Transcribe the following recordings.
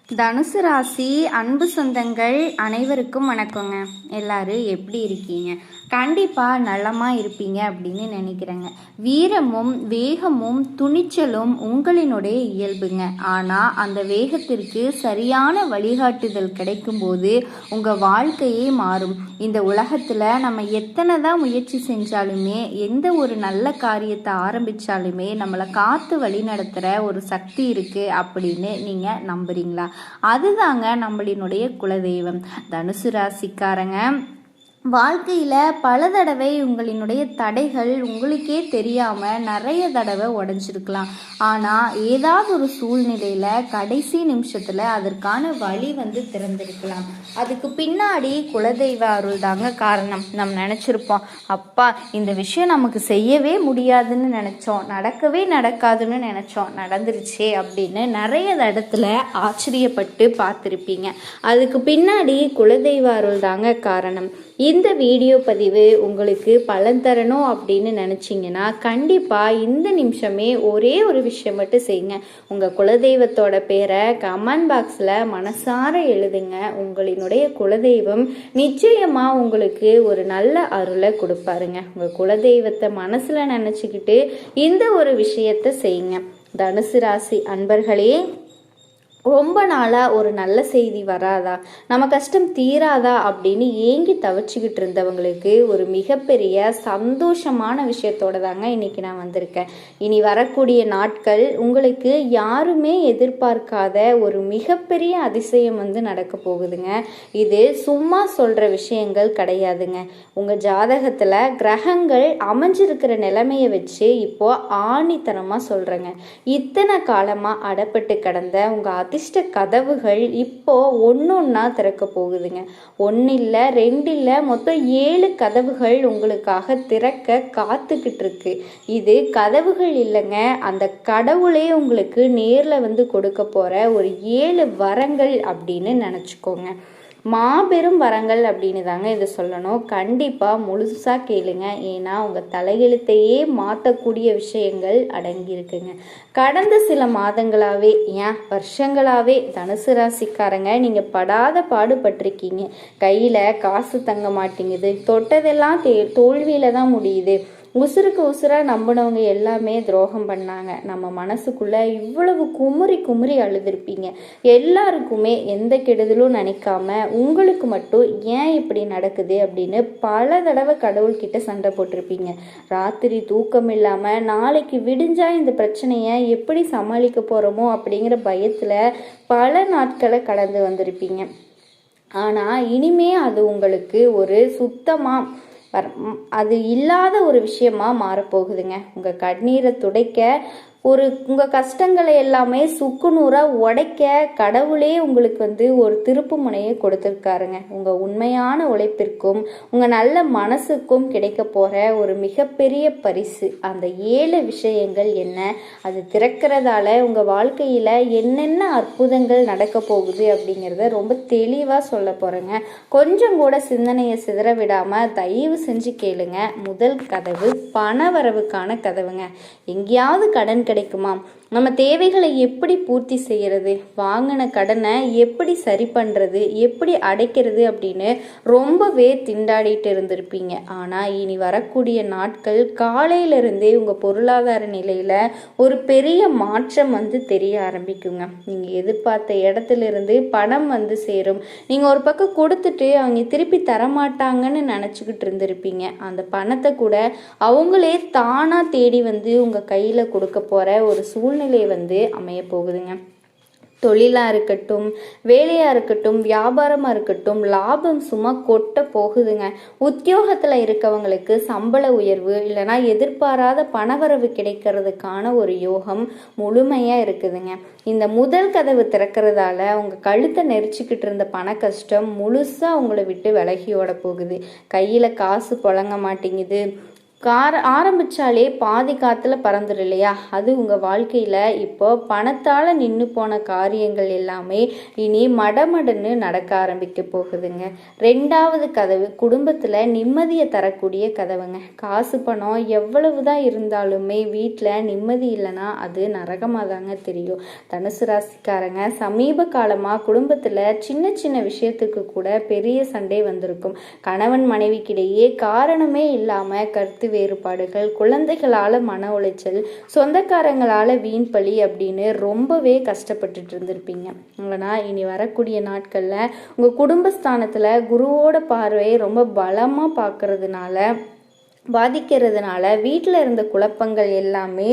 தனுசு ராசி அன்பு சொந்தங்கள் அனைவருக்கும் வணக்கங்க. எல்லாரும் எப்படி இருக்கீங்க? கண்டிப்பாக நலமாக இருப்பீங்க அப்படின்னு நினைக்கிறேங்க. வீரமும் வேகமும் துணிச்சலும் உங்களினுடைய இயல்புங்க. ஆனால் அந்த வேகத்திற்கு சரியான வழிகாட்டுதல் கிடைக்கும்போது உங்கள் வாழ்க்கையே மாறும். இந்த உலகத்தில் நம்ம எத்தனை தான் முயற்சி செஞ்சாலுமே, எந்த ஒரு நல்ல காரியத்தை ஆரம்பித்தாலுமே நம்மளை காத்து வழி நடத்துகிற ஒரு சக்தி இருக்குது அப்படின்னு நீங்கள் நம்புறீங்களா? அதுதாங்க நம்மளினுடைய குலதெய்வம். தனுசு ராசிக்காரங்க வாழ்க்கையில் பல தடவை உங்களினுடைய தடைகள் உங்களுக்கே தெரியாமல் நிறைய தடவை உடஞ்சிருக்கலாம். ஆனால் ஏதாவது ஒரு சூழ்நிலையில் கடைசி நிமிஷத்தில் அதற்கான வழி திறந்திருக்கலாம். அதுக்கு பின்னாடி குலதெய்வ அருள் தாங்க காரணம். நம்ம நினச்சிருப்போம், அப்பா இந்த விஷயம் நமக்கு செய்யவே முடியாதுன்னு நினச்சோம், நடக்கவே நடக்காதுன்னு நினச்சோம், நடந்துருச்சே அப்படின்னு நிறைய இடத்துல ஆச்சரியப்பட்டு பார்த்துருப்பீங்க. அதுக்கு பின்னாடி குலதெய்வ அருள் தாங்க காரணம். இந்த வீடியோ பதிவு உங்களுக்கு பலன் தரணும் அப்படின்னு நினச்சிங்கன்னா கண்டிப்பாக இந்த நிமிஷமே ஒரே ஒரு விஷயம் மட்டும் செய்யுங்க. உங்கள் குலதெய்வத்தோட பேரை கமெண்ட் பாக்ஸில் மனசார எழுதுங்க. உங்களினுடைய குலதெய்வம் நிச்சயமாக உங்களுக்கு ஒரு நல்ல அருளை கொடுப்பாருங்க. உங்கள் குலதெய்வத்தை மனசில் நினச்சிக்கிட்டு இந்த ஒரு விஷயத்தை செய்யுங்க. தனுசு ராசி அன்பர்களே, ரொம்ப நாளாக ஒரு நல்ல செய்தி வராதா, நம்ம கஷ்டம் தீராதா அப்படின்னு ஏங்கி தவிச்சுக்கிட்டு இருந்தவங்களுக்கு ஒரு மிகப்பெரிய சந்தோஷமான விஷயத்தோட தாங்க இன்னைக்கு நான் வந்திருக்கேன். இனி வரக்கூடிய நாட்கள் உங்களுக்கு யாருமே எதிர்பார்க்காத ஒரு மிகப்பெரிய அதிசயம் நடக்க போகுதுங்க. இது சும்மா சொல்கிற விஷயங்கள் கிடையாதுங்க. உங்கள் ஜாதகத்தில் கிரகங்கள் அமைஞ்சிருக்கிற நிலைமையை வச்சு இப்போ ஆணித்தனமாக சொல்கிறேங்க. இத்தனை காலமாக அடப்பட்டு கிடந்த உங்கள் அதிர்ஷ்ட கதவுகள் இப்போ ஒன்னொன்னா திறக்க போகுதுங்க. 1 இல்லை 2 இல்லை, மொத்தம் 7 கதவுகள் உங்களுக்காக திறக்க காத்துக்கிட்டு இருக்கு. இது கதவுகள் இல்லைங்க, அந்த கடவுளே உங்களுக்கு நேரில் கொடுக்க போற ஒரு 7 வரங்கள் அப்படின்னு நினச்சிக்கோங்க. மாபெரும் வரங்கள் அப்படின்னு தாங்க இதை சொல்லணும். கண்டிப்பாக முழுசாக கேளுங்க. ஏன்னா உங்கள் தலையெழுத்தையே மாற்றக்கூடிய விஷயங்கள் அடங்கியிருக்குங்க. கடந்த சில மாதங்களாகவே, ஏன் வருஷங்களாகவே தனுசு ராசிக்காரங்க நீங்கள் படாத பாடுபட்டிருக்கீங்க. கையில் காசு தங்க மாட்டேங்குது, தொட்டதெல்லாம் தோல்வியில் தான் முடியுது. உசுருக்கு உசுராக நம்பினவங்க எல்லாமே துரோகம் பண்ணாங்க. நம்ம மனசுக்குள்ளே இவ்வளவு குமுறி குமுறி அழுதுருப்பீங்க. எல்லாருக்குமே எந்த கெடுதலும் நினைக்காம உங்களுக்கு மட்டும் ஏன் இப்படி நடக்குது அப்படின்னு பல தடவை கடவுள்கிட்ட சண்டை போட்டிருப்பீங்க. ராத்திரி தூக்கம் இல்லாமல் நாளைக்கு விடிஞ்சா இந்த பிரச்சனையை எப்படி சமாளிக்க போகிறோமோ அப்படிங்கிற பயத்தில் பல நாட்களை கடந்து வந்திருப்பீங்க. ஆனால் இனிமே அது உங்களுக்கு ஒரு சுத்தமாக அது இல்லாத ஒரு விஷயமா மாறப்போகுதுங்க. உங்கள் கண்ணீரை துடைக்க, உங்கள் கஷ்டங்களை எல்லாமே சுக்குநூறாக உடைக்க கடவுளே உங்களுக்கு ஒரு திருப்பு முனையை கொடுத்துருக்காருங்க. உங்கள் உண்மையான உழைப்பிற்கும் உங்கள் நல்ல மனசுக்கும் கிடைக்க போகிற ஒரு மிகப்பெரிய பரிசு. அந்த 7 விஷயங்கள் என்ன, அது திறக்கிறதால உங்கள் வாழ்க்கையில் என்னென்ன அற்புதங்கள் நடக்க போகுது அப்படிங்கிறத ரொம்ப தெளிவாக சொல்ல போகிறேங்க. கொஞ்சம் கூட சிந்தனையை சிதற விடாமல் தயவு செஞ்சு கேளுங்க. முதல் கதவு பண வரவுக்கான கதவுங்க. எங்கேயாவது கடன் கிடைக்குமா, நம்ம தேவைகளை எப்படி பூர்த்தி செய்கிறது, வாங்கின கடனை எப்படி சரி பண்ணுறது, எப்படி அடைக்கிறது அப்படின்னு ரொம்பவே திண்டாடிட்டு இருந்திருப்பீங்க. ஆனால் இனி வரக்கூடிய நாட்கள் காலையிலிருந்தே உங்கள் பொருளாதார நிலையில் ஒரு பெரிய மாற்றம் தெரிய ஆரம்பிக்குங்க. நீங்கள் எதிர்பார்த்த இடத்துலேருந்து பணம் சேரும். நீங்கள் ஒரு பக்கம் கொடுத்துட்டு அவங்க திருப்பி தரமாட்டாங்கன்னு நினச்சிக்கிட்டு இருந்திருப்பீங்க. அந்த பணத்தை கூட அவங்களே தானாக தேடி உங்கள் கையில் கொடுக்க போகிற ஒரு சூழ்நிலை அமைய போகுதுங்க. தொழிலாக இருக்கட்டும், வேலையாக இருக்கட்டும், வியாபாரமாக இருக்கட்டும், லாபம் சும்மா கொட்ட போகுதுங்க. உத்தியோகத்தில் இருக்கவங்களுக்கு சம்பள உயர்வு இல்லைனா எதிர்பாராத பணவரவு கிடைக்கிறதுக்கான ஒரு யோகம் முழுமையாக இருக்குதுங்க. இந்த முதல் கதவு திறக்கிறதால உங்கள் கழுத்தை நெரிச்சிக்கிட்டு இருந்த பண கஷ்டம் முழுசாக உங்களை விட்டு விலகியோட போகுது. கையில் காசு புழங்க மாட்டேங்குது, ஆரம்பிச்சாலே பாதி காத்துல பறந்துடும் இல்லையா? அது உங்கள் வாழ்க்கையில் இப்போ பணத்தால் நின்று போன காரியங்கள் எல்லாமே இனி மடமடன்னு நடக்க ஆரம்பிக்க போகுதுங்க. ரெண்டாவது கதவு குடும்பத்தில் நிம்மதியை தரக்கூடிய கதவுங்க. காசு பணம் எவ்வளவு தான் இருந்தாலுமே வீட்டில் நிம்மதி இல்லைன்னா அது நரகமாக தாங்க தெரியும். தனுசு ராசிக்காரங்க சமீப காலமாக குடும்பத்தில் சின்ன சின்ன விஷயத்துக்கு கூட பெரிய சண்டை வந்திருக்கும். கணவன் மனைவிக்கிடையே காரணமே இல்லாமல் கருத்து வேறுபாடுகள், குழந்தைகளால் மன உளைச்சல், சொந்தக்காரங்களால் வீண்பலி அப்படின்னு ரொம்பவே கஷ்டப்பட்டுட்டு இருந்திருப்பீங்க. ஆனால் இனி வரக்கூடிய நாட்களில் உங்கள் குடும்பஸ்தானத்தில் குருவோட பார்வையை ரொம்ப பலமாக பாதிக்கிறதுனால வீட்டில் இருந்த குழப்பங்கள் எல்லாமே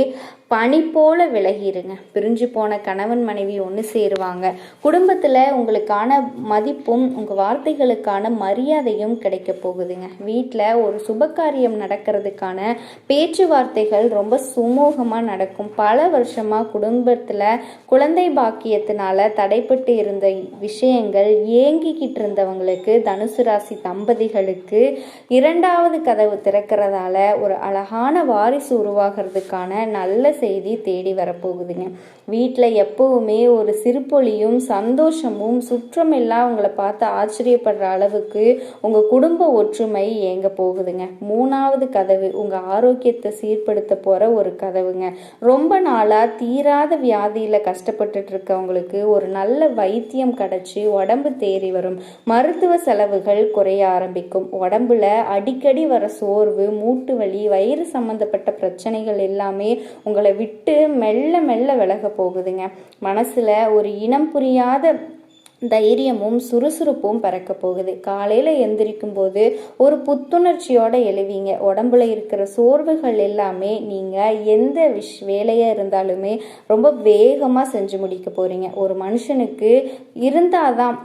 பனி போல விலகிருங்க. பிரிஞ்சு போன கணவன் மனைவி ஒன்று சேருவாங்க. குடும்பத்தில் உங்களுக்கான மதிப்பும் உங்கள் வார்த்தைகளுக்கான மரியாதையும் கிடைக்க போகுதுங்க. வீட்டில் ஒரு சுபகாரியம் நடக்கிறதுக்கான பேச்சுவார்த்தைகள் ரொம்ப சுமூகமாக நடக்கும். பல வருஷமாக குடும்பத்தில் குழந்தை பாக்கியத்தினால தடைப்பட்டு இருந்த விஷயங்கள் ஏங்கிக்கிட்டு இருந்தவங்களுக்கு, தனுசு ராசி தம்பதிகளுக்கு இரண்டாவது கதவு திறக்கிறதால ஒரு அழகான வாரிசு உருவாகிறதுக்கான நல்ல செய்தி தேடி வரப்போகுதுங்க. வீட்டில் எப்பவுமே ஒரு சிறுபொலியும் சந்தோஷமும் சுற்றமெல்லாம் உங்களை பார்த்து ஆச்சரியப்படுற அளவுக்கு உங்கள் குடும்ப ஒற்றுமை ஏங்க போகுதுங்க. மூணாவது கதவு உங்கள் ஆரோக்கியத்தை சீர்படுத்த போகிற ஒரு கதவுங்க. ரொம்ப நாளாக தீராத வியாதியில் கஷ்டப்பட்டுட்டு இருக்கவங்களுக்கு ஒரு நல்ல வைத்தியம் கிடைச்சி உடம்பு தேறி வரும். மருத்துவ செலவுகள் குறைய ஆரம்பிக்கும். உடம்புல அடிக்கடி வர சோர்வு, மூட்டு வலி, வயிறு சம்பந்தப்பட்ட பிரச்சனைகள் எல்லாமே உங்களை விட்டு மெல்ல மெல்ல விலக போகுதுங்க. மனசுல ஒரு இனம் புரியாத தைரியமும் சுறுசுறுப்பும் பறக்க போகுது. காலையில் எந்திரிக்கும் போது ஒரு புத்துணர்ச்சியோட எழுவீங்க. உடம்புல இருக்கிற சோர்வுகள் எல்லாமே நீங்கள் எந்த வேலையாக இருந்தாலுமே ரொம்ப வேகமாக செஞ்சு முடிக்க போகிறீங்க. ஒரு மனுஷனுக்கு இருந்தாதான்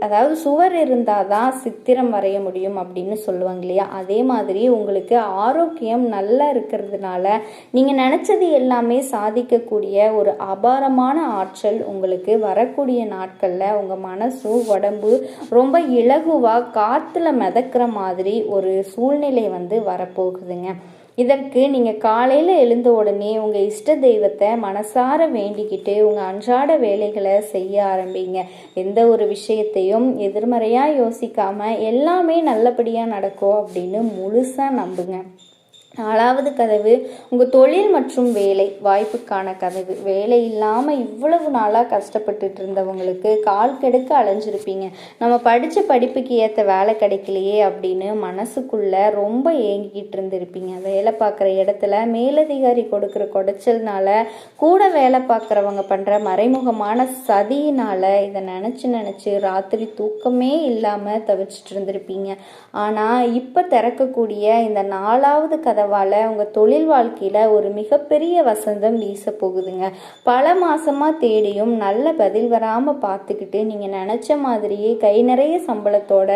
அதாவது சுவர் இருந்தாதான் சித்திரம் வரைய முடியும் அப்படின்னு சொல்லுவாங்க இல்லையா? அதே மாதிரி உங்களுக்கு ஆரோக்கியம் நல்லா இருக்கிறதுனால நீங்கள் நினச்சது எல்லாமே சாதிக்கக்கூடிய ஒரு அபாரமான ஆற்றல் உங்களுக்கு வரக்கூடிய நாட்களில் உங்கள் மனசு உடம்பு ரொம்ப இலகுவா காத்துல மிதக்கிற மாதிரி ஒரு சூழ்நிலை வரப்போகுதுங்க. இதற்கு நீங்கள் காலையில் எழுந்த உடனே உங்கள் இஷ்ட தெய்வத்தை மனசார வேண்டிக்கிட்டு உங்கள் அன்றாட வேலைகளை செய்ய ஆரம்பிங்க. எந்த ஒரு விஷயத்தையும் எதிர்மறையாக யோசிக்காமல் எல்லாமே நல்லபடியாக நடக்கும் அப்படின்னு முழுசாக நம்புங்க. நாலாவது கதவு உங்கள் தொழில் மற்றும் வேலை வாய்ப்புக்கான கதவு. வேலை இல்லாமல் இவ்வளவு நாளாக கஷ்டப்பட்டுட்டு இருந்தவங்களுக்கு கால் கெடுக்க அலைஞ்சிருப்பீங்க. நம்ம படித்த படிப்புக்கு ஏற்ற வேலை கிடைக்கலையே அப்படின்னு மனசுக்குள்ளே ரொம்ப ஏங்கிக்கிட்டு இருந்திருப்பீங்க. வேலை பார்க்குற இடத்துல மேலதிகாரி கொடுக்குற குடைச்சல்னால, கூட வேலை பார்க்குறவங்க பண்ணுற மறைமுகமான சதியினால் இதை நினச்சி ராத்திரி தூக்கமே இல்லாமல் தவிச்சிட்டு இருந்திருப்பீங்க. ஆனால் இப்போ திறக்கக்கூடிய இந்த நாலாவது கதவால் உங்கள் தொழில் வாழ்க்கையில் ஒரு மிகப்பெரிய வசந்தம் வீச போகுதுங்க. பல மாசமாக தேடியும் நல்ல பதில் வராமல் பார்த்துக்கிட்டு நீங்கள் நினச்ச மாதிரியே கை நிறைய சம்பளத்தோட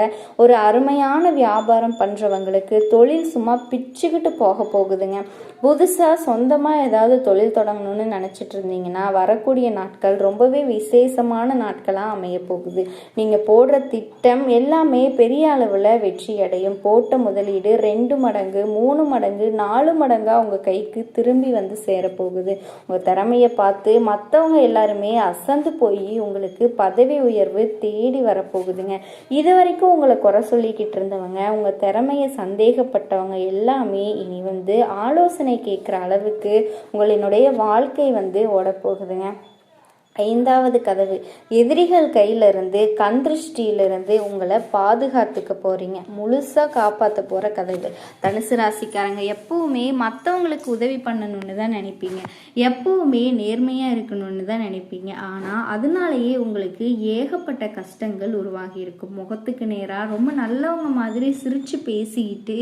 ஒரு அருமையான வியாபாரம் பண்ணுறவங்களுக்கு தொழில் சும்மா பிச்சுக்கிட்டு போக போகுதுங்க. புதுசாக சொந்தமாக ஏதாவது தொழில் தொடங்கணும்னு நினச்சிட்டு இருந்தீங்கன்னா வரக்கூடிய நாட்கள் ரொம்பவே விசேஷமான நாட்களாக அமைய போகுது. நீங்கள் போடுற திட்டம் எல்லாமே பெரிய அளவில் வெற்றி அடையும். போட்ட முதலீடு 2 மடங்கு 3 மடங்கு 4 மடங்காக உங்கள் கைக்கு திரும்பி சேரப்போகுது. உங்கள் திறமையை பார்த்து மற்றவங்க எல்லாருமே அசந்து போய் உங்களுக்கு பதவி உயர்வு தேடி வரப்போகுதுங்க. இது வரைக்கும் உங்களை குறை சொல்லிக்கிட்டு இருந்தவங்க, உங்கள் திறமையை சந்தேகப்பட்டவங்க எல்லாமே இனி ஆலோசனை கேட்குற அளவுக்கு உங்களினுடைய வாழ்க்கை ஓடப்போகுதுங்க. 5வது கதவு எதிரிகள் கையிலிருந்து கண் திருஷ்டியிலிருந்து உங்களை பாதுகாத்துக்க போறீங்க. முழுசாக காப்பாற்ற போகிற கதவு. தனுசு ராசிக்காரங்க எப்பவுமே மற்றவங்களுக்கு உதவி பண்ணணும்னு தான் நினைப்பீங்க. எப்பவுமே நேர்மையாக இருக்கணும்னு தான் நினைப்பீங்க. ஆனால் அதனாலேயே உங்களுக்கு ஏகப்பட்ட கஷ்டங்கள் உருவாகி இருக்கும். முகத்துக்கு நேராக ரொம்ப நல்லவங்க மாதிரி சிரித்து பேசிக்கிட்டு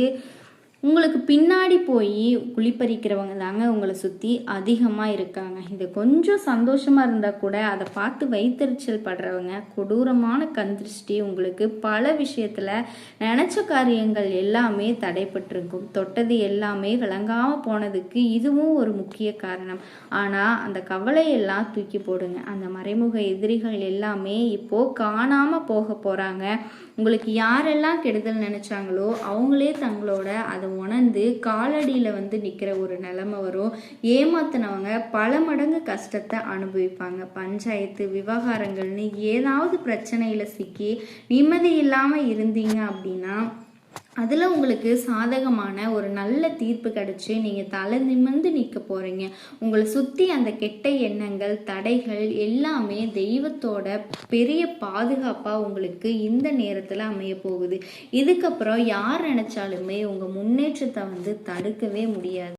உங்களுக்கு பின்னாடி போய் குளிப்பறிக்கிறவங்க தாங்க உங்களை சுற்றி அதிகமாக இருக்காங்க. இது கொஞ்சம் சந்தோஷமாக இருந்தால் கூட அதை பார்த்து வைத்தறிச்சல் படுறவங்க கொடூரமான கண் திருஷ்டி உங்களுக்கு பல விஷயத்தில் நினச்ச காரியங்கள் எல்லாமே தடைப்பட்டிருக்கும். தொட்டது எல்லாமே விளங்காமல் போனதுக்கு இதுவும் ஒரு முக்கிய காரணம். ஆனால் அந்த கவலையெல்லாம் தூக்கி போடுங்க. அந்த மறைமுக எதிரிகள் எல்லாமே இப்போது காணாமல் போக போகிறாங்க. உங்களுக்கு யாரெல்லாம் கெடுதல் நினச்சாங்களோ அவங்களே தங்களோட அதை உணர்ந்து காலடியில் வந்து நிற்கிற ஒரு நிலைமை வரும். ஏமாத்தினவங்க பல மடங்கு கஷ்டத்தை அனுபவிப்பாங்க. பஞ்சாயத்து விவகாரங்கள்னு ஏதாவது பிரச்சனையில் சிக்கி நிம்மதி இல்லாமல் இருந்தீங்க அப்படின்னா அதில் உங்களுக்கு சாதகமான ஒரு நல்ல தீர்ப்பு கிடச்சி நீங்கள் தலை நிமிர்ந்து நிற்க போகிறீங்க. உங்களை சுற்றி அந்த கெட்ட எண்ணங்கள் தடைகள் எல்லாமே தெய்வத்தோட பெரிய பாதுகாப்பாக உங்களுக்கு இந்த நேரத்தில் அமைய போகுது. இதுக்கப்புறம் யார் நினச்சாலுமே உங்கள் முன்னேற்றத்தை வந்து தடுக்கவே முடியாது.